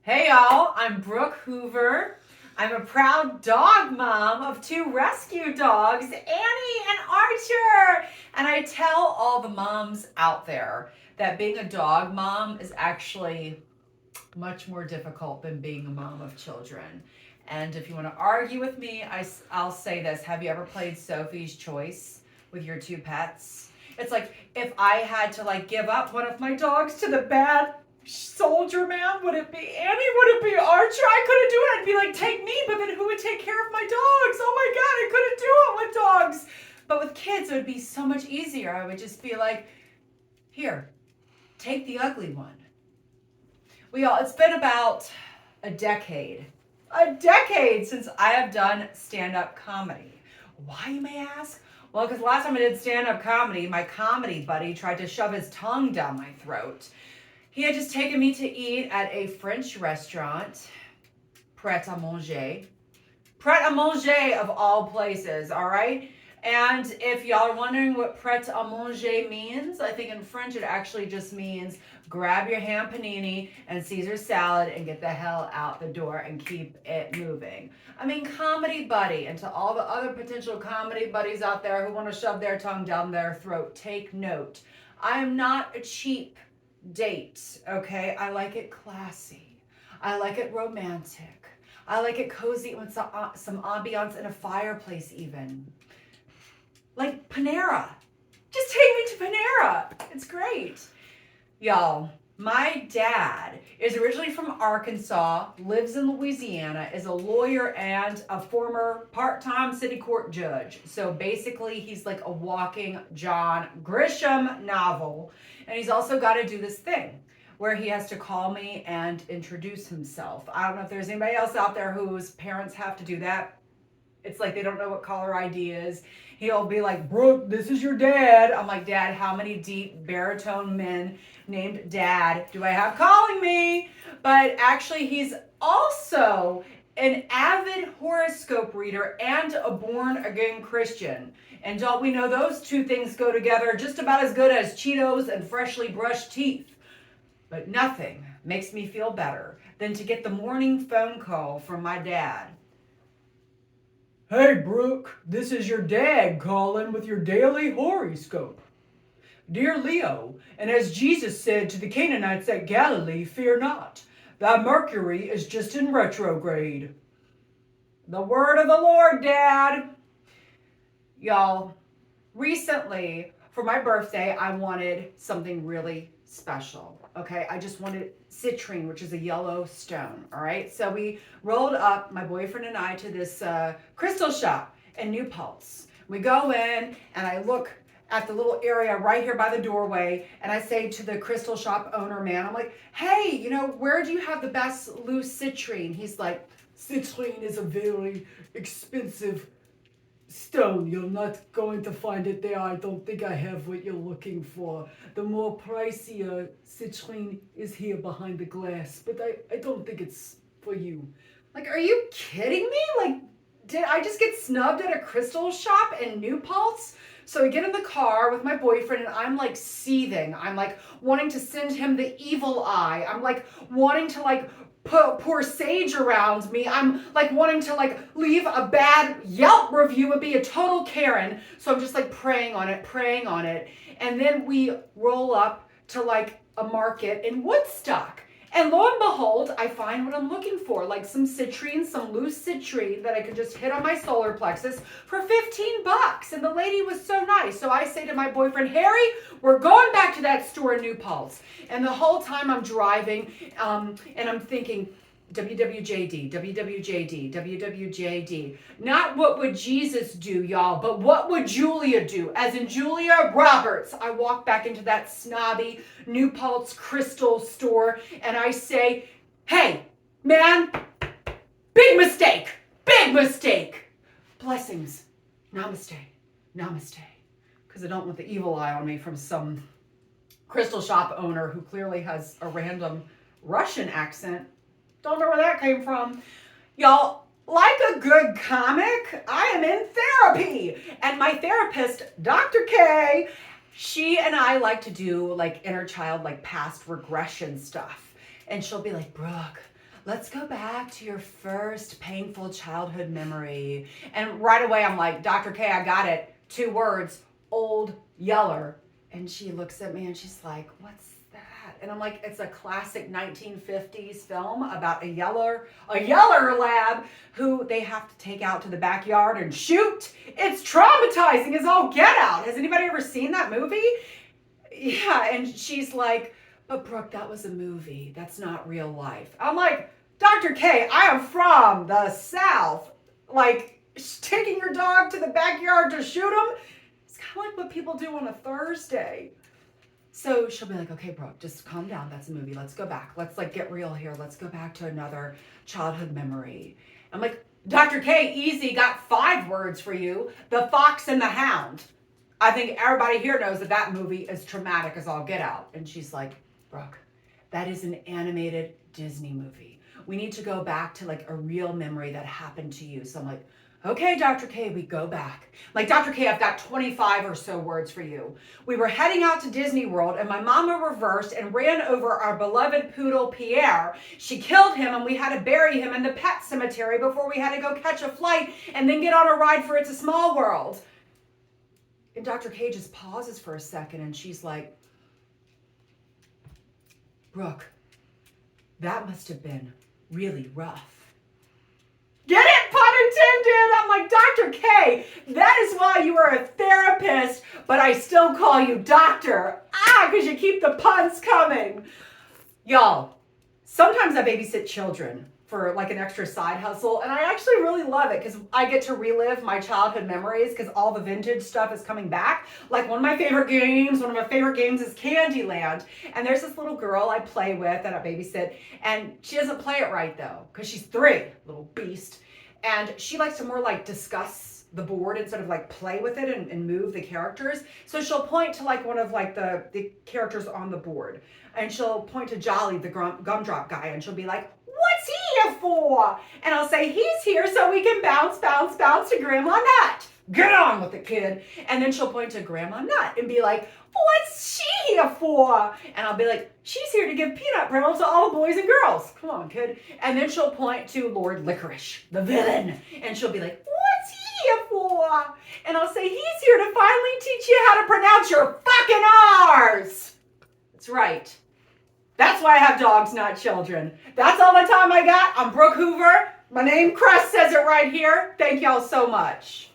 Hey y'all, I'm Brooke Hoover. I'm a proud dog mom of two rescue dogs, Annie and Archer. And I tell all the moms out there that being a dog mom is actually much more difficult than being a mom of children. And if you want to argue with me, I'll say this. Have you ever played Sophie's Choice with your two pets? It's like if I had to give up one of my dogs to the bad soldier man, would it be Annie? Would it be Archer? I couldn't do it. I'd be like, take me, but then who would take care of my dogs? Oh my God, I couldn't do it with dogs. But with kids, it would be so much easier. I would just be like, here, take the ugly one. It's been about a decade since I have done stand-up comedy. Why, you may ask? Well, because last time I did stand-up comedy, my comedy buddy tried to shove his tongue down my throat. He had just taken me to eat at a French restaurant, Pret a Manger. Pret a Manger of all places, all right? And if y'all are wondering what Pret a Manger means, I think in French it actually just means grab your ham panini and Caesar salad and get the hell out the door and keep it moving. I mean, comedy buddy, and to all the other potential comedy buddies out there who want to shove their tongue down their throat, take note. I am not a cheap date, okay? I like it classy. I like it romantic. I like it cozy with some ambiance and a fireplace even. Like Panera. Just take me to Panera. It's great. Y'all, my dad is originally from Arkansas, lives in Louisiana, is a lawyer and a former part-time city court judge. So basically, he's like a walking John Grisham novel. And he's also got to do this thing where he has to call me and introduce himself. I don't know if there's anybody else out there whose parents have to do that. It's like they don't know what caller ID is. He'll be like, Brooke, this is your dad. I'm like, Dad, how many deep baritone men named Dad do I have calling me? But actually, he's also an avid horoscope reader and a born-again Christian. And don't we know those two things go together just about as good as Cheetos and freshly brushed teeth? But nothing makes me feel better than to get the morning phone call from my dad. Hey, Brooke, this is your dad calling with your daily horoscope. Dear Leo, and as Jesus said to the Canaanites at Galilee, fear not. Thy Mercury is just in retrograde. The word of the Lord, Dad. Y'all, recently, for my birthday, I wanted something really special. Okay, I just wanted citrine, which is a yellow stone. All right, so we rolled up, my boyfriend and I, to this crystal shop in New Paltz. We go in, and I look at the little area right here by the doorway, and I say to the crystal shop owner man, I'm like, hey, where do you have the best loose citrine? He's like, citrine is a very expensive stone. You're not going to find it there. I don't think I have what you're looking for. The more pricier citrine is here behind the glass, but I don't think it's for you. Like, are you kidding me? Like, did I just get snubbed at a crystal shop in New Paltz? So I get in the car with my boyfriend and I'm like seething. I'm like wanting to send him the evil eye. I'm like wanting to pour sage around me. I'm like wanting to leave a bad Yelp review and be a total Karen. So I'm just praying on it. And then we roll up to a market in Woodstock. And lo and behold, I find what I'm looking for, some citrine, some loose citrine that I could just hit on my solar plexus for $15. And the lady was so nice. So I say to my boyfriend, Harry, we're going back to that store in New Paltz. And the whole time I'm driving, and I'm thinking, WWJD, WWJD, WWJD. Not what would Jesus do, y'all, but what would Julia do? As in Julia Roberts. I walk back into that snobby New Paltz crystal store and I say, hey, man, big mistake, big mistake. Blessings. Namaste, namaste. Because I don't want the evil eye on me from some crystal shop owner who clearly has a random Russian accent. Don't know where that came from. Y'all, like a good comic, I am in therapy. And my therapist, Dr. K, she and I like to do inner child, past regression stuff. And she'll be like, Brooke, let's go back to your first painful childhood memory. And right away, I'm like, Dr. K, I got it. 2 words, Old Yeller. And she looks at me and she's like, what's that? And I'm like, it's a classic 1950s film about a yeller lab who they have to take out to the backyard and shoot. It's traumatizing as all get out. Has anybody ever seen that movie? Yeah, and she's like, but Brooke, that was a movie. That's not real life. I'm like, Dr. K, I am from the South. Like, taking your dog to the backyard to shoot him, it's kind of like what people do on a Thursday. So she'll be like, okay, Brooke, just calm down. That's a movie. Let's go back. Let's like get real here. Let's go back to another childhood memory. I'm like, Dr. K, easy, got 5 words for you. The Fox and the Hound. I think everybody here knows that that movie is traumatic as all get out. And she's like, Brooke, that is an animated Disney movie. We need to go back to like a real memory that happened to you. So I'm like, okay, Dr. K, we go back. Like, Dr. K, I've got 25 or so words for you. We were heading out to Disney World and my mama reversed and ran over our beloved poodle, Pierre. She killed him and we had to bury him in the pet cemetery before we had to go catch a flight and then get on a ride for It's a Small World. And Dr. K just pauses for a second and she's like, Brooke, that must have been really rough. Get it? Pun intended. I'm like, Dr. K, that is why you are a therapist, but I still call you doctor. Because you keep the puns coming. Y'all, sometimes I babysit children for like an extra side hustle, and I actually really love it because I get to relive my childhood memories because all the vintage stuff is coming back. Like one of my favorite games is Candyland, and there's this little girl I play with and I babysit, and she doesn't play it right though because she's 3, little beast, and she likes to more like discuss the board instead of like play with it and move the characters. So she'll point to like one of like the characters on the board, and she'll point to Jolly, the gumdrop guy, and she'll be like, what's he here for? And I'll say, he's here so we can bounce to Grandma Nut. Get on with it, kid. And then she'll point to Grandma Nut and be like, what's she here for? And I'll be like, she's here to give peanut brittle to all the boys and girls. Come on, kid. And then she'll point to Lord Licorice, the villain. And she'll be like, what's he here for? And I'll say, he's here to finally teach you how to pronounce your fucking R's. That's right. That's why I have dogs, not children. That's all the time I got. I'm Brooke Hoover. My name, Crest, says it right here. Thank y'all so much.